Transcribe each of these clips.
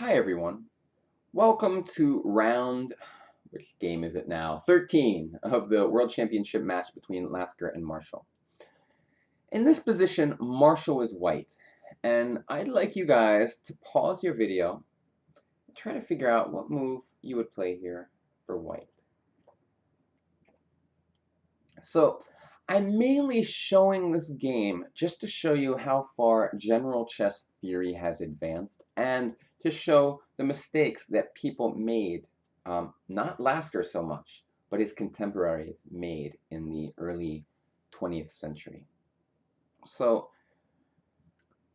Hi everyone. Welcome to which game is it now? 13 of the World Championship match between Lasker and Marshall. In this position, Marshall is white, and I'd like you guys to pause your video and try to figure out what move you would play here for white. So, I'm mainly showing this game just to show you how far general chess theory has advanced and to show the mistakes that people made, not Lasker so much, but his contemporaries made in the early 20th century. So,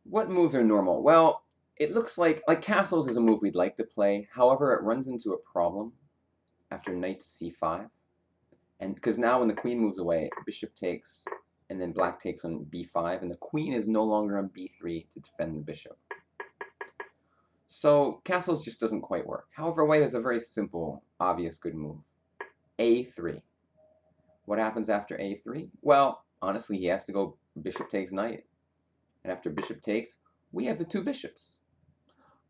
what moves are normal? Well, it looks like castles is a move we'd like to play. However, it runs into a problem after knight to c5. And because now when the queen moves away, bishop takes, and then black takes on b5, and the queen is no longer on b3 to defend the bishop. So castles just doesn't quite work. However, white has a very simple, obvious good move. a3. What happens after a3? Well, honestly, he has to go bishop takes knight. And after bishop takes, we have the two bishops.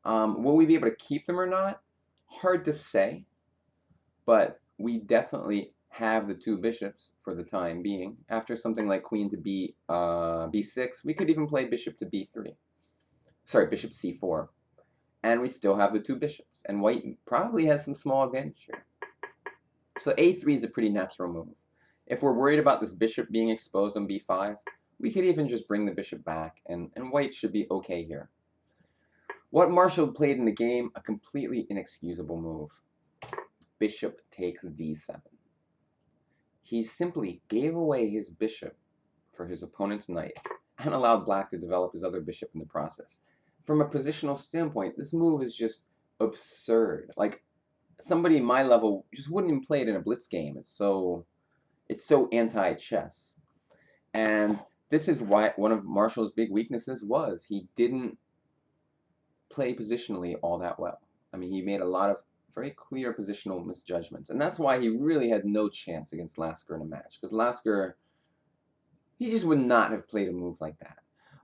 Will we be able to keep them or not? Hard to say, but we definitely have the two bishops for the time being. After something like queen to b6, we could even play bishop to b3. Sorry, bishop c4. And we still have the two bishops. And white probably has some small advantage here. So a3 is a pretty natural move. If we're worried about this bishop being exposed on b5, we could even just bring the bishop back, and white should be okay here. What Marshall played in the game, a completely inexcusable move. Bishop takes d7. He simply gave away his bishop for his opponent's knight and allowed black to develop his other bishop in the process. From a positional standpoint, this move is just absurd. Like, somebody my level just wouldn't even play it in a blitz game. It's so anti-chess. And this is why one of Marshall's big weaknesses was he didn't play positionally all that well. I mean, he made a lot of very clear positional misjudgments. And that's why he really had no chance against Lasker in a match. Because Lasker, he just would not have played a move like that.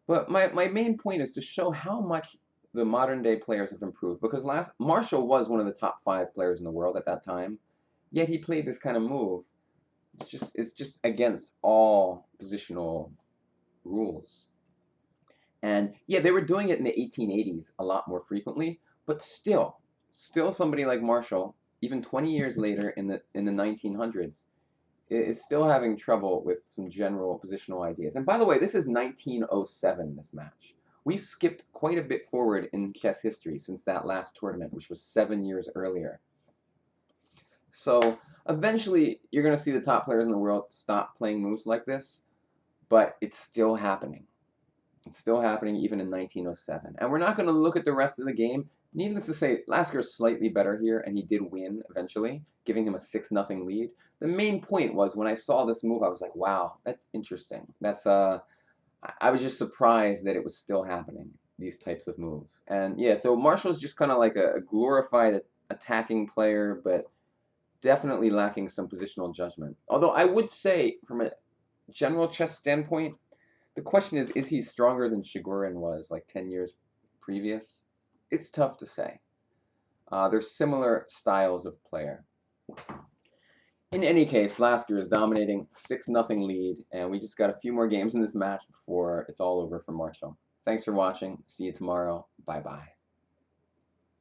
But my main point is to show how much the modern day players have improved. Because Marshall was one of the top 5 players in the world at that time. Yet he played this kind of move. It's just against all positional rules. And yeah, they were doing it in the 1880s a lot more frequently, but still somebody like Marshall, even 20 years later in the 1900s, is still having trouble with some general positional ideas. And by the way, this is 1907, this match. We skipped quite a bit forward in chess history since that last tournament, which was 7 years earlier. So eventually, you're going to see the top players in the world stop playing moves like this, but it's still happening. It's still happening even in 1907. And we're not going to look at the rest of the game. Needless to say, Lasker is slightly better here, and he did win eventually, giving him a 6-0 lead. The main point was when I saw this move, I was like, wow, that's interesting. I was just surprised that it was still happening, these types of moves. And yeah, so Marshall's just kind of like a glorified attacking player, but definitely lacking some positional judgment. Although I would say, from a general chess standpoint, the question is he stronger than Shigurin was like 10 years previous? It's tough to say. They're similar styles of player. In any case, Lasker is dominating 6-0 lead, and we just got a few more games in this match before it's all over for Marshall. Thanks for watching. See you tomorrow. Bye-bye.